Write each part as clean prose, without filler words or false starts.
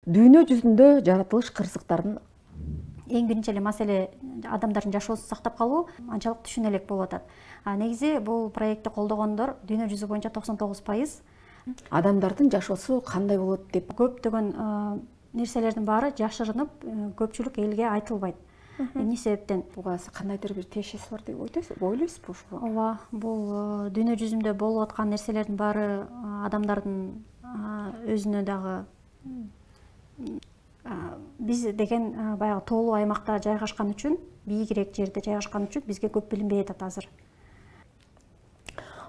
дүйнө жүзүндө жаратылыш кырсыктарын Эң биринчи эле маселе адамдардын жашоосун сактап калуу анчалык түшүнө элек болуп атат. Негизи бул проектти колдогондор дүйнө жүзү боюнча 99%. адамдардын жашоосу кандай болот деп Көптөгөн нерселердин баары жашырынып, көпчүлүк элге айтылбайт. Эмне себептен? буга кандайдыр бир тиешеси бар деп ойлойсузбу ушуга? Ооба, бул дүйнө жүзүндө болуп аткан нерселердин баары адамдардын өзүнө дагы биз деген баягы тоолуу аймакта жайгашкан үчүн, бийигирээк жерде жайгашкан үчүн бизге көп билинбей атат азыр.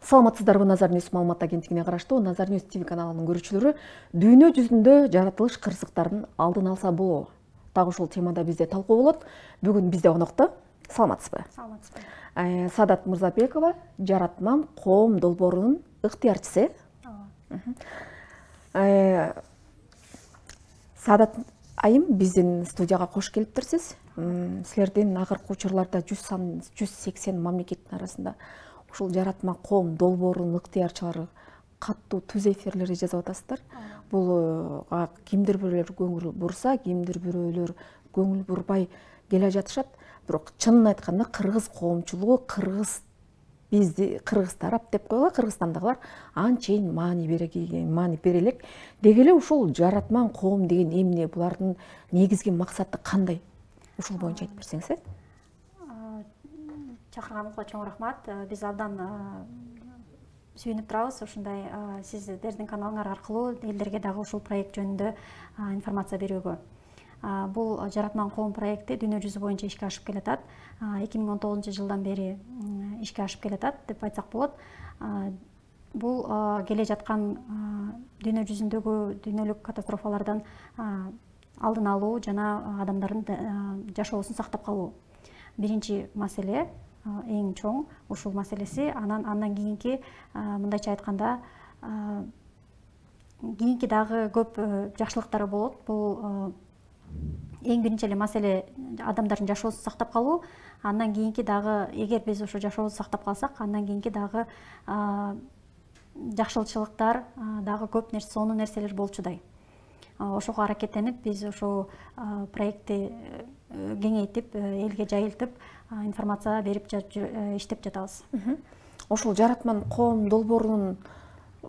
Саламатсыздарбы, Назар Ньюс маалымат агенттигине караштуу Назар Ньюс ТВ каналынын көрүүчүлөрү, дүйнө жүзүндө жаратылыш кырсыктарын алдын алса болобу? Дагы ушул темада бизде талкуу болот. Бүгүн бизде конокто. Саламатсызбы? Саламатсызбы. Саадат Мырзабекова, Жаратман коом долбоорунун ыктыярчысы. Саадат айым, биздин студияга кош келиптерсиз. Силердин акыркы учурларда 180 мамлекеттин арасында ушул Жаратман коом долбоорунун ыктыярчылары каттуу түз эфирлерди жазып атасыздар. Бул кимдир бирөөлөр көңүл бурса, кимдир бирөөлөр көңүл бурбай келе жатышат. Бирок чынын айтканда кыргыз коомчулугу, бизди кыргыз тарап деп коелу, Кыргызстандагылар анчейин маани бере элек. Деги эле ушул Жаратман коом деген эмне, булардын негизги максаты кандай? Ушул боюнча айтып берсеңиз. Чакырганыңызга чоң рахмат. Биз абдан сүйүнүп турабыз ушундай сиздердин каналыңар аркылуу элдерге дагы ушул проект жөнүндө информация берүүгө. Бул Жаратман коом проекти дүйнө жүзү боюнча ишке ашып келатат. 2019-жылдан бери ишке ашып келатат деп айтсак болот. Бул келе жаткан дүйнө жүзүндөгү дүйнөлүк катастрофалардан алдын алуу жана адамдардын жашоосун сактап калуу. Биринчи маселе, эң чоң ушул маселеси. Андан кийинки, мындайча айтканда, кийинки дагы көп жакшылыктары болот. Бул эң биринчи эле маселе адамдардын жашоосун сактап калуу. Андан кийинки дагы, эгер биз ошо жашообузду сактап калсак, андан кийинки дагы жакшылыктар, дагы көп сонун нерселер болчудай. Ошого аракеттенип, биз ошол проектти кеңейтип, элге жайылтып, информация берип иштеп жатабыз. Ошол Жаратман коом долбоорунун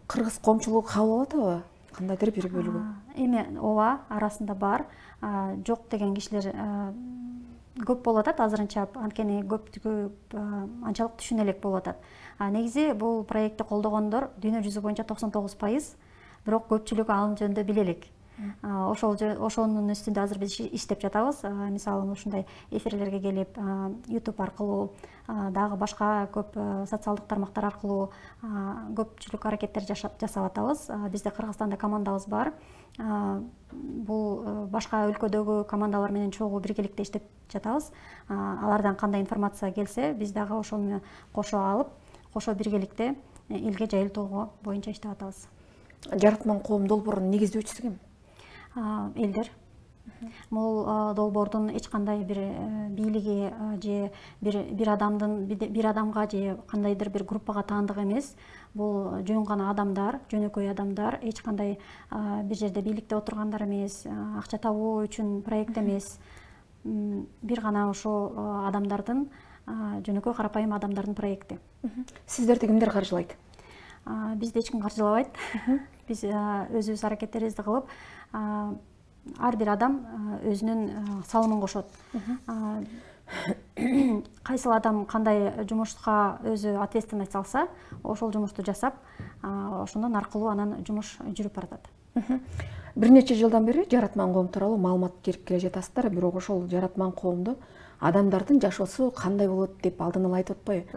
кыргыз коомчулугу кабыл алат абы? Кандайдыр бир бөлүгү? Эми ооба, арасында бар. Жок деген кишилер көп болуп атат азырынча, анткени көпчүлүк анчалык түшүнө элек болуп атат. Негизи бул проектти колдогондор дүйнө жүзү боюнча 99%, бирок көпчүлүк анын жөнүндө биле элек. Ошонун үстүндө азыр биз иштеп жатабыз. Мисалы, ушундай эфирлерге келип, YouTube аркылуу, дагы башка көп социалдык тармактар аркылуу көпчүлүк аракеттер жасап атабыз. Бизде Кыргызстанда командабыз бар. Бул башка өлкөдөгү командалар менен чогуу биргеликте иштеп жатабыз. Алардан кандай информация келсе, биз дагы ошону кошо алып, кошо биргеликте элге жайылтуу боюнча иштеп атабыз. Жаратман коом долбоорунун негиздөөчүсү ким? Элдер. Бул долбоордун эч кандай бир бийлиги же бир адамга же кандайдыр бир группага таандык эмес. Бул жөн гана адамдар, жөнөкөй адамдар, эч кандай бир жерде бийликте отургандар эмес, акча табуу үчүн проект эмес. Бир гана ошо адамдардын, жөнөкөй карапайым адамдардын проекти. Сиздерди кимдер каржылайт? Бизди эч ким каржылабайт. Биз өзүбүз аракеттерибизди кылып, ар бир адам өзүнүн салымын кошот. Кайсыл адам кандай жумушка өзү ответственность алса, ошол жумушту жасап, ошондон аркылуу анан жумуш жүрүп баратат. Бир нече жылдан бери Жаратман коом тууралуу маалымат берип келе жатасыздар, бирок ошол Жаратман коомдо адамдардын жашоосу кандай болот деп алдын ала айтып атпайбы?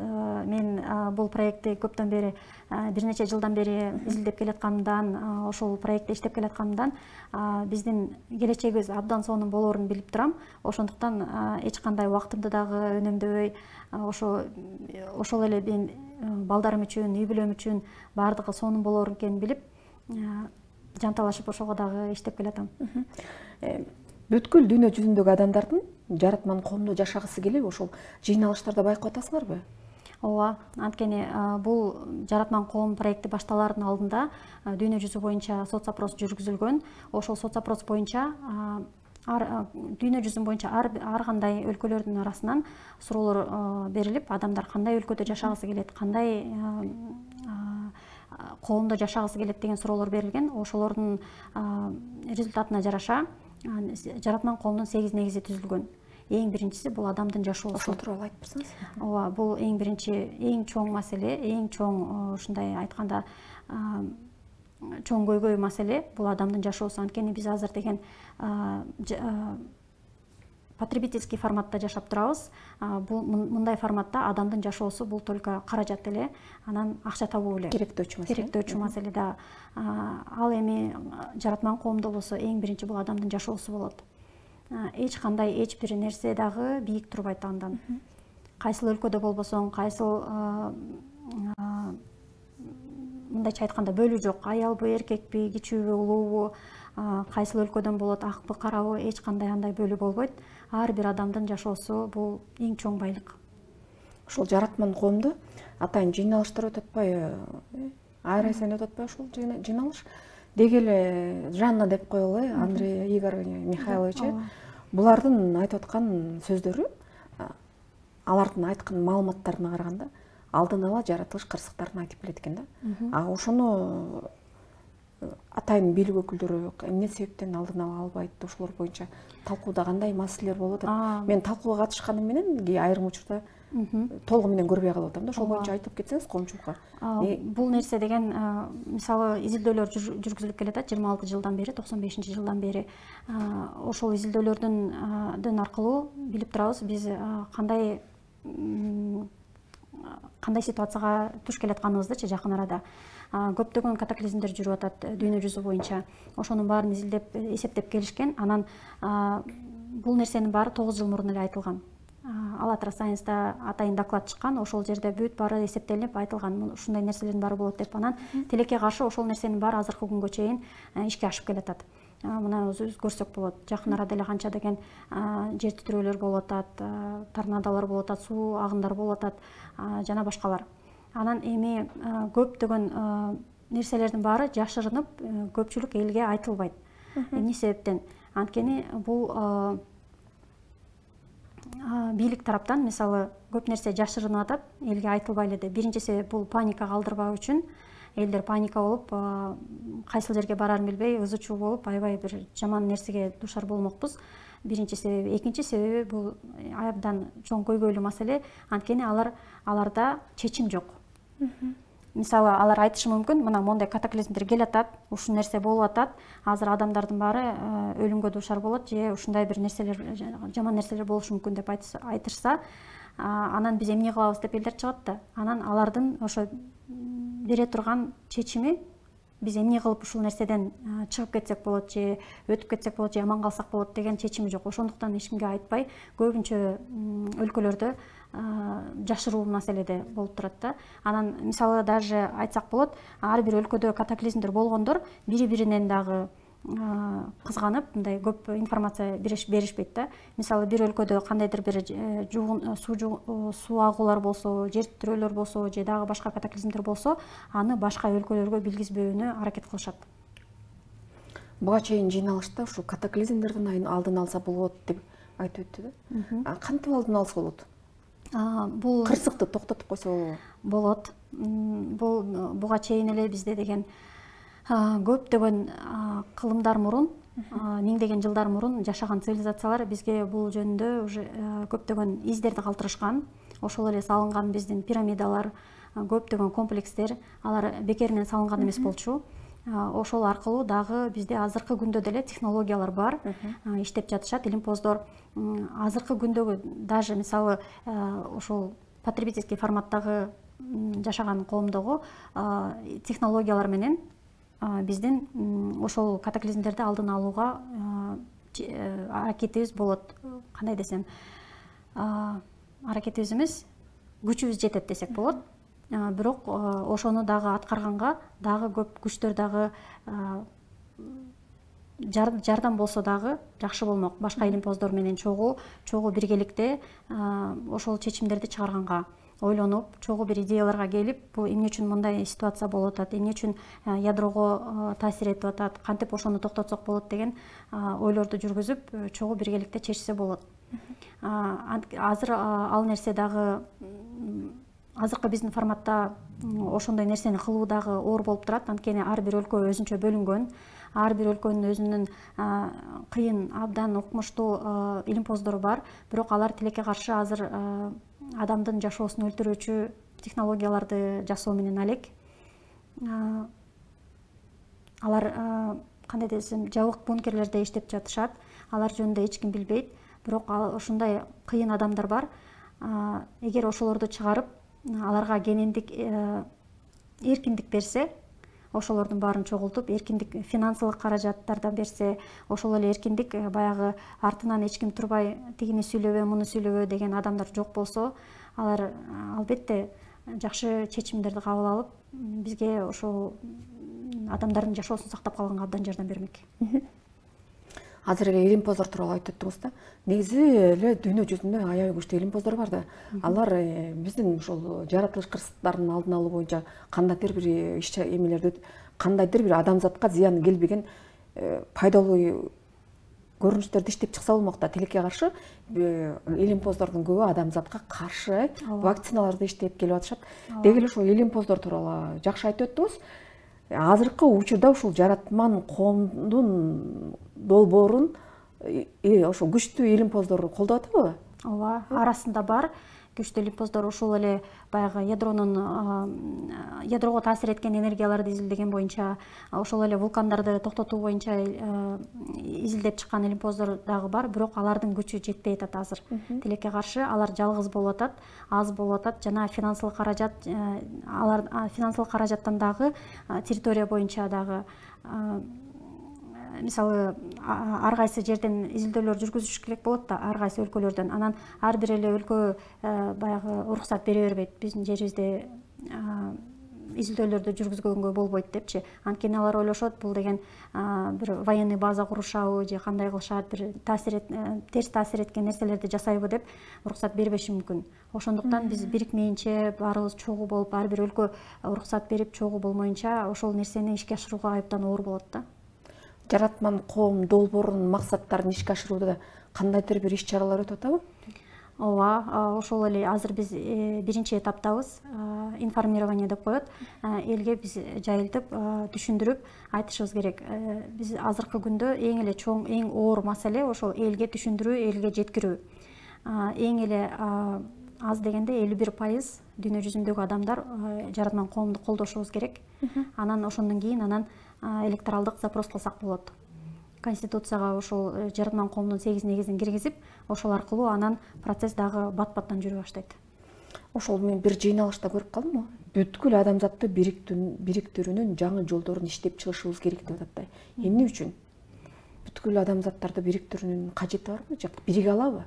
Мен бул проектти көптөн бери, бир нече жылдан бери изилдеп келатканымдан, ошол проектте иштеп келатканымдан, биздин келечегибиз абдан сонун болоорун билип турам. Ошондуктан эч кандай убактымды дагы өнөмдөбөй, ошол эле мен балдарым үчүн, үй бүлөм үчүн баардыгы сонун болоор экенин билип, жанталашып ошого дагы иштеп келатам. Бүткүл дүйнө жүзүндөгү адамдардын Жаратман коомдо жашагысы келеби? Ошол жыйналыштарда байкап атасыңарбы? Ооба, анткени бул Жаратман коом проекти башталаардын алдында дүйнө жүзү боюнча соцопрос жүргүзүлгөн. Ошол соцопрос боюнча дүйнө жүзү боюнча ар кандай өлкөлөрдүн арасынан суроолор берилип, адамдар кандай өлкөдө жашагысы келет, кандай коомдо жашагысы келет деген суроолор берилген. Ошолордун результатына жараша Жаратман коомдун 8 негизи түзүлгөн. Эң биринчиси бул адамдын жашоосу. Ошол тууралуу айтып берсеңиз. Ооба, бул эң биринчи, эң чоң маселе, эң чоң ушундай айтканда чоң көйгөй маселе бул адамдын жашоосу. Анткени биз азыр деген потребительский форматта жашап турабыз. Мындай форматта адамдын жашоосу бул только каражат эле, анан акча табуу эле. Керектөөчү маселе да. Ал эми Жаратман коомдо болсо эң биринчи бул адамдын жашоосу болот. Эч кандай эч бир нерсе дагы бийик турбайт андан. Кайсыл өлкөдө болбосоң, кайсыл мындайча айтканда бөлүү жок. Аялбы, эркекпи, кичүүбү, улуубу, кайсыл өлкөдөн болот, акпы, карабы, эч кандай андай бөлүү болбойт. Ар бир адамдын жашоосу бул эң чоң байлык. Ошол Жаратман коомдо атайын жыйналыштар өтүп атпайбы? Ай сайын өтүп атпайбы ошол жыйналыш? Деги эле Жанна деп коелу, Андрей Игорь Михайлович. Булардын айтып аткан сөздөрү, алардын айткан маалыматтарына караганда алдын ала жаратылыш кырсыктарын айтып келет экен да. Ошону атайын бийлик өкүлдөрү эмне себептен алдын ала албайт, ошолор боюнча талкууда кандай маселелер болуп атат? Мен талкууга катышканым менен айрым учурда толугу менен көрбөй калып атам да. Ошол боюнча айтып кетсеңиз коомчулукка. Бул нерсе деген мисалы изилдөөлөр жүргүзүлүп келатат 26 жылдан бери, 95-жылдан бери. Ошол изилдөөлөрдүн аркылуу билип турабыз биз кандай ситуацияга туш келатканыбыздычы жакын арада. Көптөгөн катаклизмдер жүрүп атат дүйнө жүзү боюнча. Ошонун баарын изилдеп, эсептеп келишкен. Анан бул нерсенин баары 9 жыл мурун эле айтылган. Алатра Сайенста атайын доклад чыккан, ошол жерде бүт баары эсептелип айтылган, ушундай нерселердин баары болот деп. Анан тилекке каршы ошол нерсенин баары азыркы күнгө чейин ишке ашып келатат. Мына өзүбүз көрсөк болот. Жакын арада эле канча деген жер титирөөлөр болуп атат, торнадолор болуп атат, суу агындар болуп атат, жана башкалар. Анан эми көптөгөн нерселердин баары жашырынып, көпчүлүк элге айтылбайт. Эмне себептен? Анткени бул бийлик тараптан мисалы көп нерсе жашырынып атат, элге айтылбай эле. Биринчи себеп бул паника калтырбоо үчүн. Элдер паника болуп, кайсыл жерге барарын билбей, ызы-чуу болуп, аябай бир жаман нерсеге душар болмокпуз. Биринчи себеби, экинчи себеби бул абдан чоң көйгөйлүү маселе, анткени аларда чечим жок. Мисалы алар айтышы мүмкүн, мына мондай катаклизмдер келатат, ушул нерсе болуп атат, азыр адамдардын баары өлүмгө душар болот, же ушундай бир нерселер, жаман нерселер болушу мүмкүн деп айтышса, анан биз эмне кылабыз деп элдер чыгат да. Анан алардын ошо бере турган чечими биз эмне кылып ушул нерседен чыгып кетсек болот, же өтүп кетсек болот, же аман калсак болот деген чечими жок. Ошондуктан эч кимге айтпай, көбүнчө өлкөлөрдө жашыруу маселеде болуп турат да. Анан мисалы даже айтсак болот, ар бир өлкөдө катаклизмдер болгондор бири-биринен дагы кызганып, мындай көп информация беришпейт да. Мисалы бир өлкөдө кандайдыр бир суу агуулар болсо, жер титирөөлөр болсо, же дагы башка катаклизмдер болсо, аны башка өлкөлөргө билгизбөөнү аракет кылышат. Буга чейин жыйналышта ушул катаклизмдердин алдын алса болот деп айтып өттү да. Кантип алдын алса болот? Бул кырсыкты токтотуп койсо болот. Буга чейин эле бизде деген көптөгөн кылымдар мурун, миңдеген жылдар мурун жашаган цивилизациялар бизге бул жөнүндө уже көптөгөн издерди калтырышкан. Ошол эле салынган биздин пирамидалар, көптөгөн комплекстер, алар бекеринен салынган эмес болчу. Ошол аркылуу дагы бизде азыркы күндө деле технологиялар бар, иштеп жатышат, илимпоздор. Азыркы күндөгү даже мисалы ошол потребительский форматтагы жашаган коомдогу технологиялар менен биздин ошол катаклизмдерди алдын алууга аракетибиз болот. Кандай десем, аракетибиз эмес, күчүбүз жетет десек болот. Бирок ошону дагы аткарганга дагы көп күчтөр дагы жардам болсо дагы жакшы болмок. Башка илимпоздор менен чогуу биргеликте ошол чечимдерди чыгарганга. ойлонуп, чогуу бир идеяларга келип, бул эмне үчүн мындай ситуация болуп атат, эмне үчүн ядрого таасир этип атат, кантип ошону токтотсок болот деген ойлорду жүргүзүп, чогуу биргеликте чечсе болот. Азыр ал нерсе дагы азыркы биздин форматта ошондой нерсени кылуу дагы оор болуп турат. Анткени ар бир өлкө өзүнчө бөлүнгөн, ар бир өлкөнүн өзүнүн кыйын, абдан укмуштуу илимпоздору бар. Бирок алар тилекке каршы азыр адамдын жашоосун өлтүрүүчү технологияларды жасоо менен алек. Алар кандай десем, жабык бункерлерде иштеп жатышат. Алар жөнүндө эч ким билбейт. Бирок ушундай кыйын адамдар бар. Эгер ошолорду чыгарып, аларга кенендик эркиндик берсе, ошолордун баарын чогултуп, эркиндик финансылык каражаттардан берсе, ошол эле эркиндик баягы артынан эч ким турбай тигини сүйлөбө, муну сүйлөбө деген адамдар жок болсо, алар албетте жакшы чечимдерди кабыл алып, бизге ошол адамдардын жашоосун сактап калганга абдан жардам бермек. Азыр эле илимпоздор тууралуу айтып өттүңүз да. Негизи эле дүйнө жүзүндө аябай күчтүү илимпоздор бар да. Алар биздин ошол жаратылыш кырсыктарын алдын алуу боюнча кандайдыр бир эмелерди, кандайдыр бир адамзатка зыян келбеген пайдалуу көрүнүштөрдү иштеп чыкса болмок да. Тилекке каршы илимпоздордун көбү адамзатка каршы вакциналарды иштеп келип атышат. Деги эле ошол илимпоздор тууралуу жакшы айтып өттүңүз. Азыркы учурда ушул жаратман коомдун долбоорун ошо күчтүү илимпоздор колдоп атабы? Ооба, арасында бар. Күчтүү илимпоздор ушул эле баягы ядрого таасир эткен энергияларды изилдеген боюнча, ошол эле вулкандарды токтотуу боюнча изилдеп чыккан илимпоздор дагы бар. Бирок алардын күчү жетпей атат азыр. Тилекке каршы алар жалгыз болуп атат, аз болуп атат. Жана финансылык каражат, алар финансылык каражаттан дагы территория боюнча дагы мисалы ар кайсы жерден изилдөөлөр жүргүзүш керек болот да, ар кайсы өлкөлөрдөн. Анан ар бир эле өлкө баягы уруксат бере бербейт. Биздин жерибизде изилдөөлөрдү жүргүзгөнгө болбойт депчи. Анткени алар ойлошот, бул деген бир военный база курушабы же кандай кылышат, бир терс таасир эткен нерселерди жасайбы деп уруксат бербеши мүмкүн. Ошондуктан биз бирикмейинче, баарыбыз чогуу болуп, ар бир өлкө уруксат берип чогуу болмоюнча ошол нерсени ишке ашырууга абдан оор болот да. Жаратман коом долбоорунун максаттарын ишке ашырууда кандайдыр бир иш-чаралар өтүп атабы? Ооба, ошол эле азыр биз биринчи этаптабыз. Информирование деп коет. Элге биз жайылтып, түшүндүрүп айтышыбыз керек. Биз азыркы күндө эң эле чоң, эң оор маселе ошол элге түшүндүрүү, элге жеткирүү. Эң эле аз дегенде 51% дүйнө жүзүндөгү адамдар жаратман коомду колдошубуз керек. Анан ошондон кийин электоралдык запрос кылсак болот. Конституцияга ошол жаратман коомдун 8 негизин киргизип, ошол аркылуу анан процесс дагы бат-баттан жүрө баштайт. Ошол мен бир жыйналышта көрүп калдым. Бүткүл адамзатты бириктирүүнүн жаңы жолдорун иштеп чыгышыбыз керек деп атат. Эмне үчүн? Бүткүл адамзаттарды бириктирүүнүн кажети барбы? Же бириге алабы?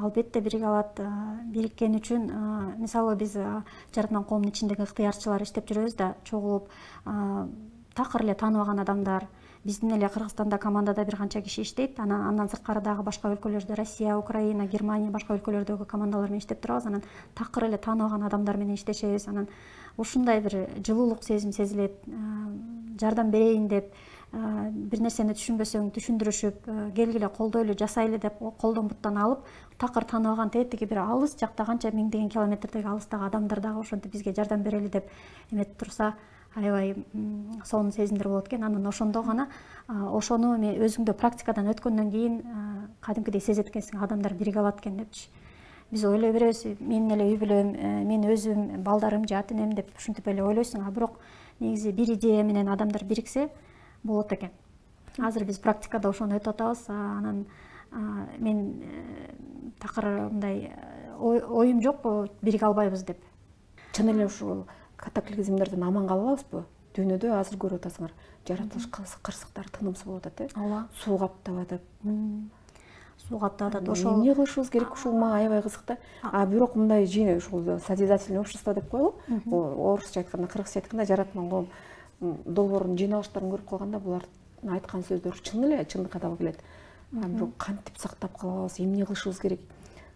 Албетте бириге алат. Бириккен үчүн, мисалы биз жаратман коомдун ичиндеги ыктыярчылар иштеп жүрөбүз да, чогулуп такыр эле тааныбаган адамдар. Биздин эле Кыргызстанда командада бир канча киши иштейт. Андан сырткары дагы башка өлкөлөрдө, Россия, Украина, Германия, башка өлкөлөрдөгү командалар менен иштеп турабыз. Анан такыр эле тааныбаган адамдар менен иштешебиз. Анан ушундай бир жылуулук сезим сезилет. Жардам берейин деп, бир нерсени түшүнбөсөң түшүндүрүшүп, келгиле колдойлу, жасайлы деп колдон буттан алып, такыр тааныбаган тетиги бир алыс жакта канча миңдеген километрдеги алыстагы адамдар дагы ошентип бизге жардам берели деп эметип турса, аябай сонун сезимдер болот экен. Анан ошондо гана ошону өзүңдө практикадан өткөндөн кийин кадимкидей сезет экенсиң, адамдар бириге алат экен депчи. Биз ойлой беребиз, менин эле үй бүлөм, мен өзүм, балдарым же ата энем деп ушинтип эле ойлойсуң, бирок негизи бир идея менен адамдар бириксе болот экен. Азыр биз практикада ошону өтүп атабыз. Анан мен такыр мындай оюм жок, бириге албайбыз деп. Чын эле ушул катаклизмдерден аман кала алабызбы? Дүйнөдө азыр көрүп атасыңар, жаратылыш кырсыктар тынымсыз болуп атат, Ооба. Суу каптап атат. Суу каптап атат. Ошол эмне кылышыбыз керек? Ушул мага аябай кызык да. Бирок мындай ушул созидательный общество деп коелу. Орусча айтканда, кыргызча айтканда жаратман коом долбоорунун жыйналыштарын көрүп калганда булардын айткан сөздөрү чын эле чындыкка табы келет. Бирок кантип сактап кала алабыз, эмне кылышыбыз керек?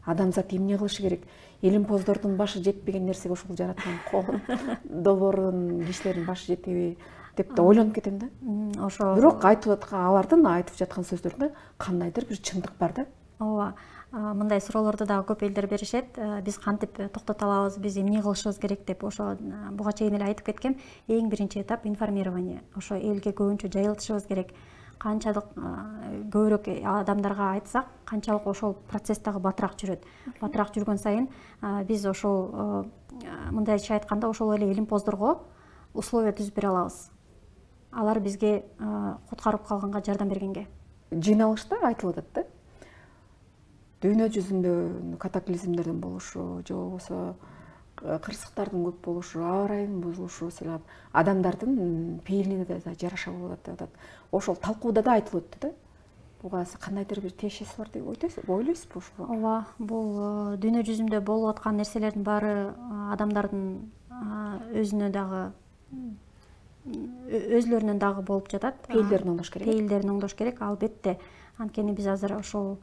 адамзат эмне кылышы керек? Илимпоздордун башы жетпеген нерсеге ушул жараткан коом долбоордун кишилердин башы жетеби деп да ойлонуп кетем да. Ошо Бирок алардын айтып жаткан сөздөрүндө кандайдыр бир чындык бар да. ооба, мындай суроолорду дагы көп элдер беришет. Биз кантип токтото алабыз, биз эмне кылышыбыз керек деп. Ошо буга чейин эле айтып кеткем, эң биринчи этап информирование. Ошо элге көбүнчө жайылтышыбыз керек. Канчалык көбүрөөк адамдарга айтсак, канчалык ошол процесс дагы батыраак жүрөт. Батыраак жүргөн сайын биз ошол мындайча айтканда ошол эле илимпоздорго условия түзүп бере алабыз. Алар бизге куткарып калганга жардам бергенге. Жыйналышта айтылып атат да. Дүйнө жүзүндө катаклизмдердин болушу, же болбосо кырсыктардын көп болушу, аба ырайынын бузулушу сыяктуу адамдардын пейилине да жараша болот деп атат. Ошол талкууда да айтылып өттү да. Буга кандайдыр бир тиешеси бар деп ойлойсузбу ошого? Ооба, бул дүйнө жүзүндө болуп аткан нерселердин баары адамдардын өзүнө дагы өзлөрүнөн дагы болуп жатат. Пейилдерин оңдош керек. Пейилдерин оңдош керек, албетте. Анткени биз азыр ошол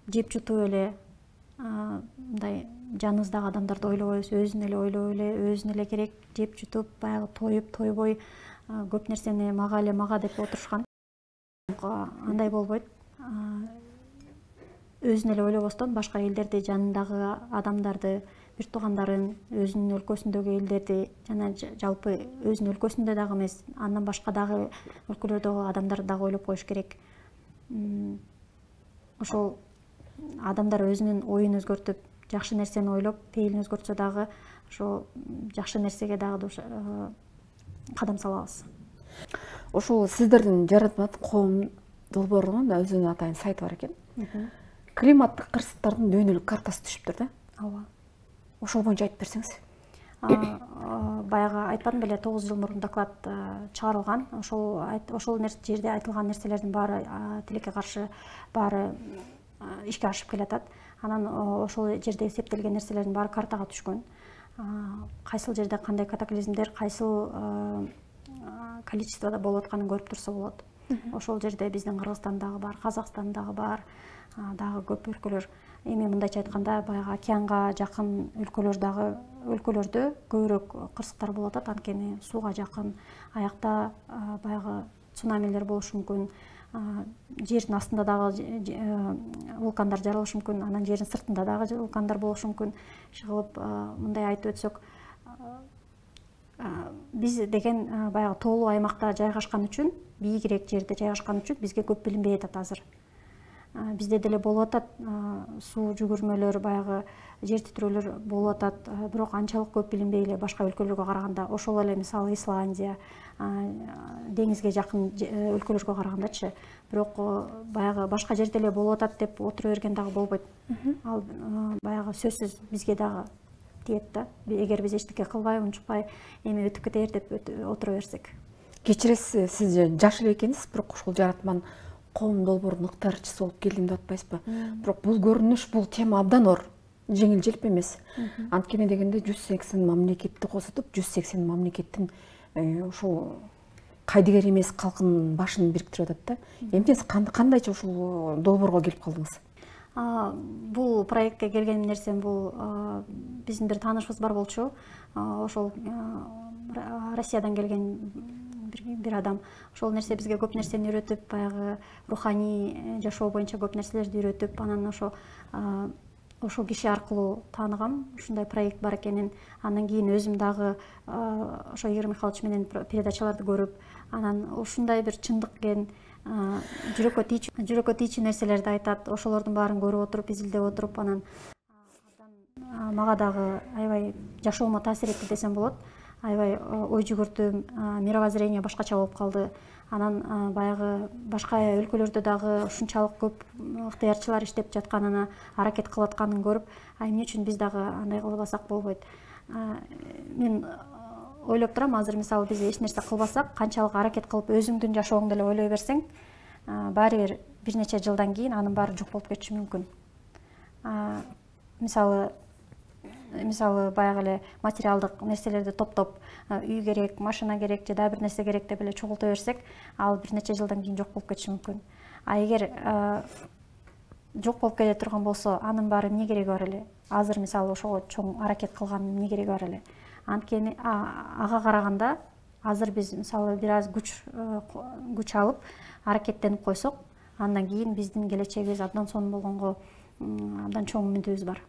жеп жутуп эле мындай жаныбыздагы адамдарды ойлобойбуз, өзүн эле ойлоп эле, өзүн эле керек жеп жутуп, баягы тоюп, тойбой көп нерсени мага деп отурушкан. Андай болбойт. Өзүн эле ойлобостон башка элдерди, жанындагы адамдарды, бир туугандарын, өзүнүн өлкөсүндөгү элдерди жана жалпы өзүнүн өлкөсүндө дагы эмес, андан башка дагы өлкөлөрдөгү адамдарды дагы ойлоп коюш керек. Ошол адамдар өзүнүн оюн өзгөртүп, жакшы нерсени ойлоп, пейилин өзгөртсө дагы ошо жакшы нерсеге дагы кадам салабыз. Ошол сиздердин жаратмат коом долбоорунун өзүнүн атайын сайты бар экен. Климаттык кырсыктардын дүйнөлүк картасы түшүптүр да. Ооба. Ошол боюнча айтып берсеңиз. Баягы айтпадым беле, 9 жыл мурун доклад чыгарылган. Ошол жерде айтылган нерселердин баары тилекке каршы баары ишке ашып келатат. Анан ошол жерде эсептелген нерселердин баары картага түшкөн. Кайсыл жерде кандай катаклизмдер, кайсыл количествода болуп атканын көрүп турса болот. Ошол жерде биздин Кыргызстандагы бар, Казакстандагы бар, дагы көп өлкөлөр. Эми мындайча айтканда, баягы океанга жакын өлкөлөрдө көбүрөөк кырсыктар болуп атат, анткени сууга жакын. Аякта баягы цунамилер болушу мүмкүн. Жердин астында дагы вулкандар жаралышы мүмкүн, анан жердин сыртында дагы вулкандар болушу мүмкүн. Кылып мындай айтып өтсөк, биз деген баягы тоолуу аймакта жайгашкан үчүн, бийигирээк жерде жайгашкан үчүн бизге көп билинбей атат азыр. Бизде деле болуп атат суу жүгүрмөлөр, баягы жер титирөөлөр болуп атат, бирок анчалык көп билинбей эле башка өлкөлөргө караганда. Ошол эле мисалы Исландия, деңизге жакын өлкөлөргө карагандачы. Бирок баягы башка жерде эле болуп атат деп отура берген дагы болбойт. Ал баягы сөзсүз бизге дагы тиет да. Эгер биз эчтеке кылбай, унчукпай, эми өтүп кетер деп отура берсек. Кечиресиз, сиз жаш эле экенсиз, бирок ушул жаратман коом долбоорунун ыктыярчысы болуп келдим деп атпайсызбы? Бирок бул көрүнүш, бул тема абдан оор, жеңил желп эмес. Анткени дегенде 180 мамлекетти косутуп, 180 мамлекеттин ушул кайдыгер эмес калкынын башын бириктирип атат да. Эмнеси кандайча ушул долбоорго келип калдыңыз? Бул проектке келген нерсем бул биздин бир таанышыбыз бар болчу. Ошол Россиядан келген бир адам. Ошол нерсе бизге көп нерсени үйрөтүп, баягы руханий жашоо боюнча көп нерселерди үйрөтүп, анан ошол киши аркылуу тааныгам, ушундай проект бар экенин. Андан кийин өзүм дагы ошо Игорь Михайлович менен передачаларды көрүп, анан ушундай бир чындык экен, жүрөккө тийчү нерселерди айтат. Ошолордун баарын көрүп отуруп, изилдеп отуруп, анан мага дагы аябай жашоомо таасир этти десем болот. Аябай ой жүгүртүм, мировоззрение башкача болуп калды. Анан баягы башка өлкөлөрдө дагы ушунчалык көп ыктыярчылар иштеп жатканына, аракет кылып атканын көрүп, эмне үчүн биз дагы андай кылбасак болбойт. Мен ойлоп турам, азыр мисалы биз эч нерсе кылбасак, канчалык аракет кылып өзүңдүн жашооңду эле ойлой берсең, баары бир нече жылдан кийин анын баары жок болуп кетиши мүмкүн. Мисалы баягы эле материалдык нерселерди топтоп, үй керек, машина керек, же дагы бир нерсе керек деп эле чогулта берсек, ал бир нече жылдан кийин жок болуп кетиши мүмкүн. Эгер жок болуп кете турган болсо анын баары эмне кереги бар эле? Азыр мисалы ошого чоң аракет кылганын эмне кереги бар эле? Анткени ага караганда азыр биз мисалы бир аз күч алып аракеттенип койсок, андан кийин биздин келечегибиз абдан сонун болгонго абдан чоң үмүтүбүз бар.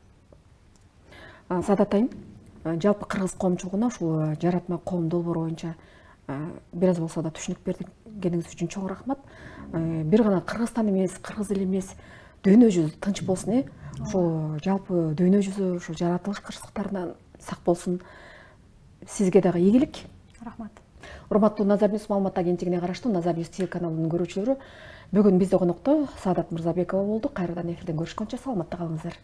Саадат айым, жалпы кыргыз коомчулугуна ушул жаратма коом долбоору боюнча бир аз болсо да түшүнүк бергениңиз үчүн чоң рахмат. Бир гана Кыргызстан эмес, кыргыз эл эмес, дүйнө жүзү тынч болсун, ошол жалпы дүйнө жүзү ушул жаратылыш кырсыктарынан сак болсун. Сизге дагы ийгилик. Рахмат. Урматтуу Назар Ньюс маалымат агенттигине караштуу Назар Ньюс телеканалынын көрүүчүлөрү, бүгүн бизде конокто Саадат Мырзабекова болду. Кайрадан эфирден көрүшкөнчө саламатта калыңыздар.